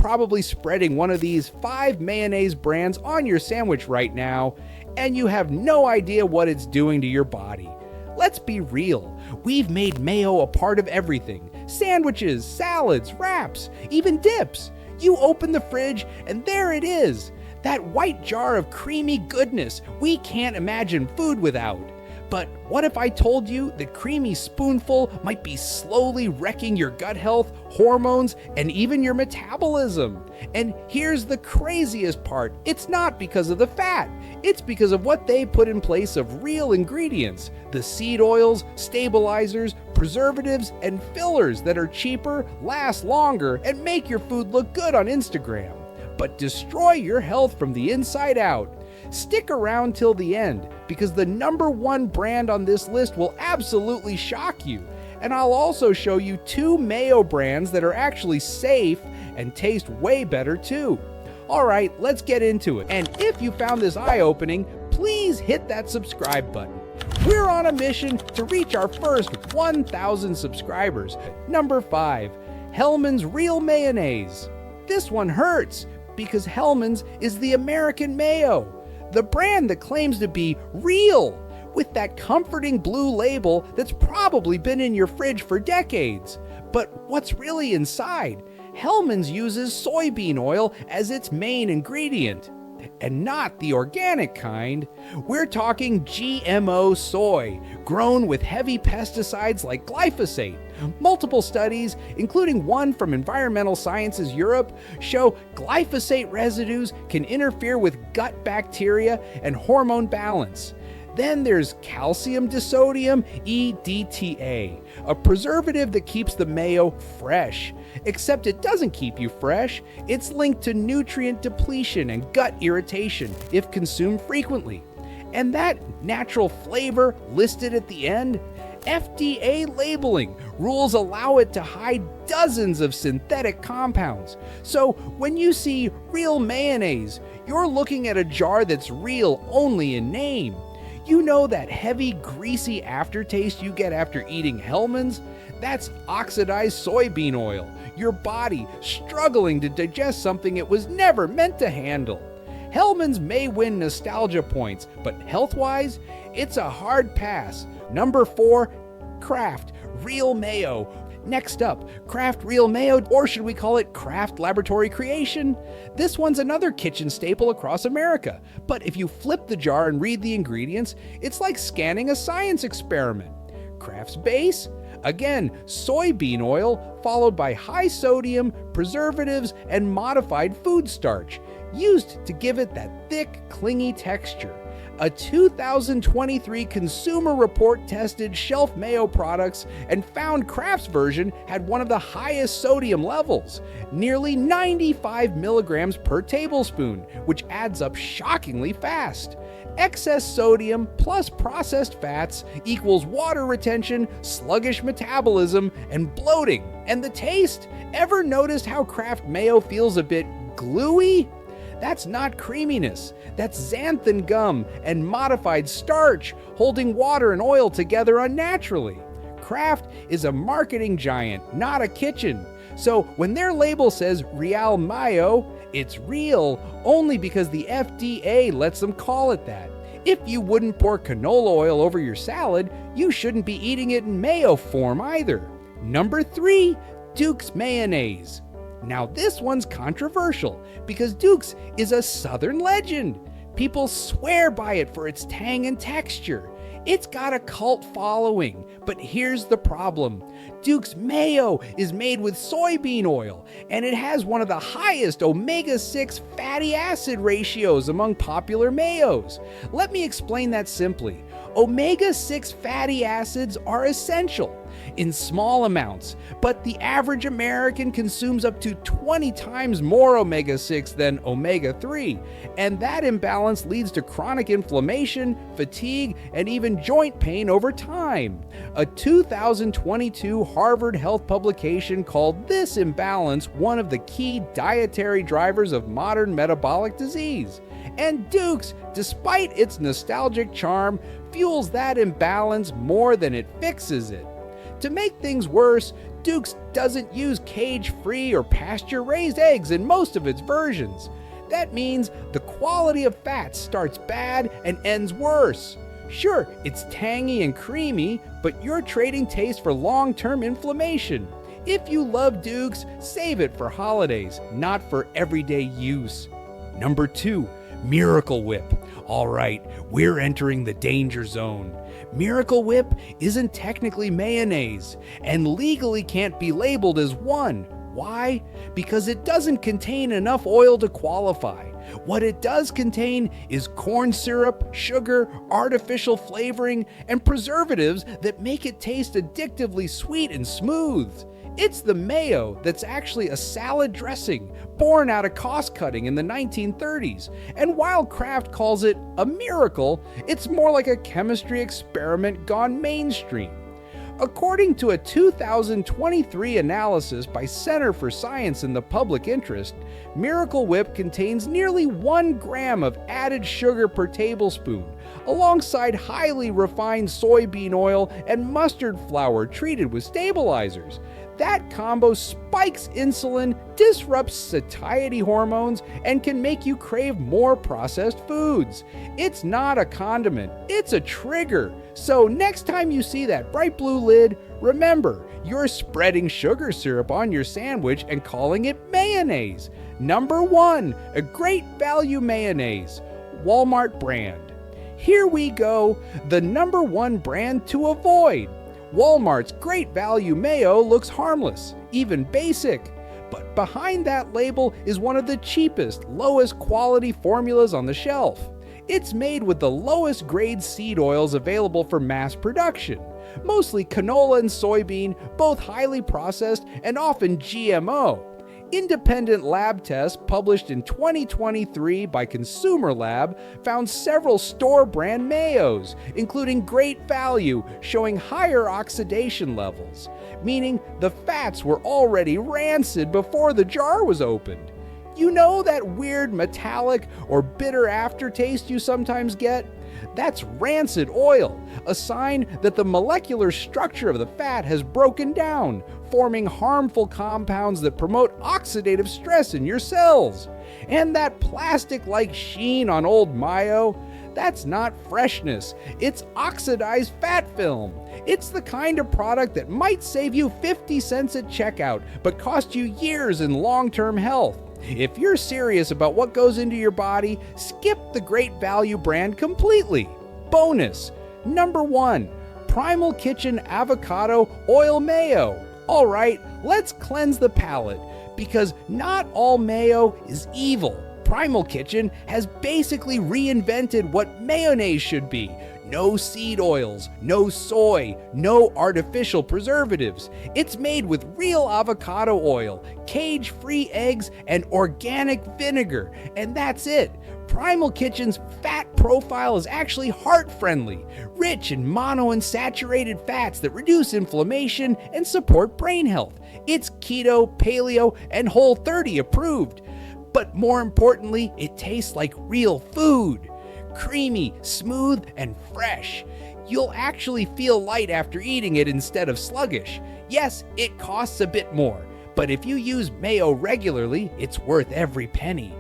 probably spreading one of these 5 mayonnaise brands on your sandwich right now, and you have no idea what it's doing to your body. Let's be real, we've made mayo a part of everything. Sandwiches, salads, wraps, even dips. You open the fridge and there it is. That white jar of creamy goodness we can't imagine food without. But what if I told you the creamy spoonful might be slowly wrecking your gut health, hormones, and even your metabolism? And here's the craziest part. It's not because of the fat. It's because of what they put in place of real ingredients. The seed oils, stabilizers, preservatives, and fillers that are cheaper, last longer, and make your food look good on Instagram, but destroy your health from the inside out. Stick around till the end, because the #1 brand on this list will absolutely shock you. And I'll also show you 2 mayo brands that are actually safe and taste way better too. Alright, let's get into it. And if you found this eye-opening, please hit that subscribe button. We're on a mission to reach our first 1,000 subscribers. Number 5, Hellmann's Real Mayonnaise. This one hurts, because Hellmann's is the American mayo. The brand that claims to be real, with that comforting blue label that's probably been in your fridge for decades. But what's really inside? Hellmann's uses soybean oil as its main ingredient, and not the organic kind. We're talking GMO soy, grown with heavy pesticides like glyphosate. Multiple studies, including one from Environmental Sciences Europe, show glyphosate residues can interfere with gut bacteria and hormone balance. Then there's calcium disodium EDTA, a preservative that keeps the mayo fresh. Except it doesn't keep you fresh. It's linked to nutrient depletion and gut irritation if consumed frequently. And that natural flavor listed at the end? FDA labeling rules allow it to hide dozens of synthetic compounds. So when you see real mayonnaise, you're looking at a jar that's real only in name. You know that heavy, greasy aftertaste you get after eating Hellmann's? That's oxidized soybean oil, your body struggling to digest something it was never meant to handle. Hellmann's may win nostalgia points, but health-wise, it's a hard pass. Number 4, Kraft Real Mayo. Next up, Kraft Real Mayo, or should we call it Kraft Laboratory Creation? This one's another kitchen staple across America, but if you flip the jar and read the ingredients, it's like scanning a science experiment. Kraft's base? Again, soybean oil, followed by high sodium, preservatives, and modified food starch, used to give it that thick, clingy texture. A 2023 Consumer Report tested shelf mayo products and found Kraft's version had one of the highest sodium levels, nearly 95 milligrams per tablespoon, which adds up shockingly fast. Excess sodium plus processed fats equals water retention, sluggish metabolism, and bloating. And the taste? Ever noticed how Kraft mayo feels a bit gluey? That's not creaminess. That's xanthan gum and modified starch holding water and oil together unnaturally. Kraft is a marketing giant, not a kitchen. So when their label says Real Mayo, it's real only because the FDA lets them call it that. If you wouldn't pour canola oil over your salad, you shouldn't be eating it in mayo form either. Number 3, Duke's Mayonnaise. Now this one's controversial because Duke's is a Southern legend. People swear by it for its tang and texture. It's got a cult following, but here's the problem. Duke's Mayo is made with soybean oil, and it has one of the highest omega-6 fatty acid ratios among popular mayos. Let me explain that simply. Omega-6 fatty acids are essential in small amounts, but the average American consumes up to 20 times more omega-6 than omega-3, and that imbalance leads to chronic inflammation, fatigue, and even joint pain over time. A 2022 Harvard Health publication called this imbalance one of the key dietary drivers of modern metabolic disease. And Duke's, despite its nostalgic charm, fuels that imbalance more than it fixes it. To make things worse, Duke's doesn't use cage-free or pasture-raised eggs in most of its versions. That means the quality of fats starts bad and ends worse. Sure, it's tangy and creamy, but you're trading taste for long-term inflammation. If you love Duke's, save it for holidays, not for everyday use. Number 2, Miracle Whip. All right, we're entering the danger zone. Miracle Whip isn't technically mayonnaise and legally can't be labeled as one. Why? Because it doesn't contain enough oil to qualify. What it does contain is corn syrup, sugar, artificial flavoring, and preservatives that make it taste addictively sweet and smooth. It's the mayo that's actually a salad dressing, born out of cost-cutting in the 1930s. And while Kraft calls it a miracle, it's more like a chemistry experiment gone mainstream. According to a 2023 analysis by Center for Science and the Public Interest, Miracle Whip contains nearly 1 gram of added sugar per tablespoon, alongside highly refined soybean oil and mustard flour treated with stabilizers. That combo spikes insulin, disrupts satiety hormones, and can make you crave more processed foods. It's not a condiment, it's a trigger. So next time you see that bright blue lid, remember, you're spreading sugar syrup on your sandwich and calling it mayonnaise. Number 1, a great value mayonnaise, Walmart brand. Here we go, the number 1 brand to avoid. Walmart's Great Value Mayo looks harmless, even basic. But behind that label is one of the cheapest, lowest quality formulas on the shelf. It's made with the lowest grade seed oils available for mass production, mostly canola and soybean, both highly processed and often GMO. Independent lab tests published in 2023 by Consumer Lab found several store-brand mayos, including Great Value, showing higher oxidation levels, meaning the fats were already rancid before the jar was opened. You know that weird metallic or bitter aftertaste you sometimes get? That's rancid oil, a sign that the molecular structure of the fat has broken down, forming harmful compounds that promote oxidative stress in your cells. And that plastic-like sheen on old mayo, that's not freshness, it's oxidized fat film. It's the kind of product that might save you 50 cents at checkout, but cost you years in long-term health. If you're serious about what goes into your body, skip the Great Value brand completely. Bonus, number 1, Primal Kitchen Avocado Oil Mayo. All right, let's cleanse the palate, because not all mayo is evil. Primal Kitchen has basically reinvented what mayonnaise should be. No seed oils, no soy, no artificial preservatives. It's made with real avocado oil, cage-free eggs, and organic vinegar. And that's it. Primal Kitchen's fat profile is actually heart-friendly, rich in monounsaturated fats that reduce inflammation and support brain health. It's keto, paleo, and Whole30 approved. But more importantly, it tastes like real food. Creamy, smooth, and fresh. You'll actually feel light after eating it instead of sluggish. Yes, it costs a bit more, but if you use mayo regularly, it's worth every penny.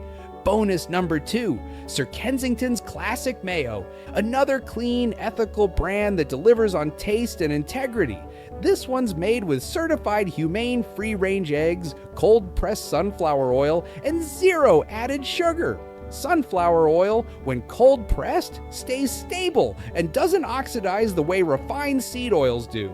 Bonus number 2, Sir Kensington's Classic Mayo, another clean, ethical brand that delivers on taste and integrity. This one's made with certified humane free-range eggs, cold-pressed sunflower oil, and 0 added sugar. Sunflower oil, when cold pressed, stays stable and doesn't oxidize the way refined seed oils do.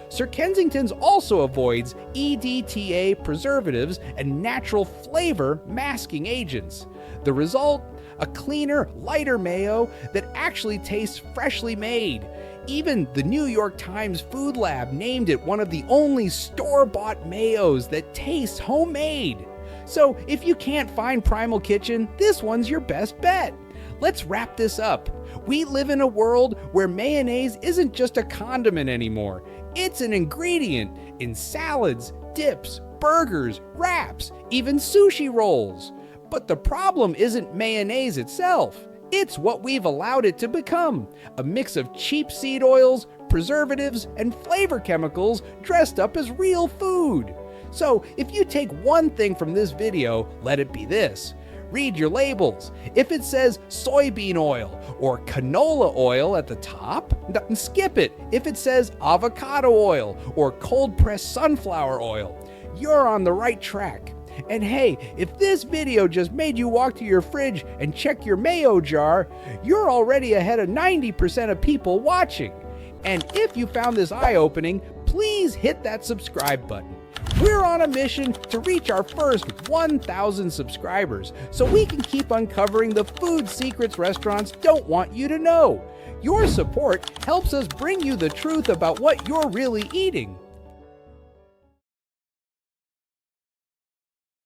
Sir Kensington's also avoids EDTA preservatives and natural flavor masking agents. The result? A cleaner, lighter mayo that actually tastes freshly made. Even the New York Times Food Lab named it one of the only store-bought mayos that tastes homemade. So if you can't find Primal Kitchen, this one's your best bet. Let's wrap this up. We live in a world where mayonnaise isn't just a condiment anymore. It's an ingredient in salads, dips, burgers, wraps, even sushi rolls. But the problem isn't mayonnaise itself. It's what we've allowed it to become. A mix of cheap seed oils, preservatives and flavor chemicals dressed up as real food. So if you take one thing from this video, let it be this. Read your labels. If it says soybean oil or canola oil at the top, skip it. If it says avocado oil or cold-pressed sunflower oil, you're on the right track. And hey, if this video just made you walk to your fridge and check your mayo jar, you're already ahead of 90% of people watching. And if you found this eye-opening, please hit that subscribe button. We're on a mission to reach our first 1,000 subscribers so we can keep uncovering the food secrets restaurants don't want you to know. Your support helps us bring you the truth about what you're really eating.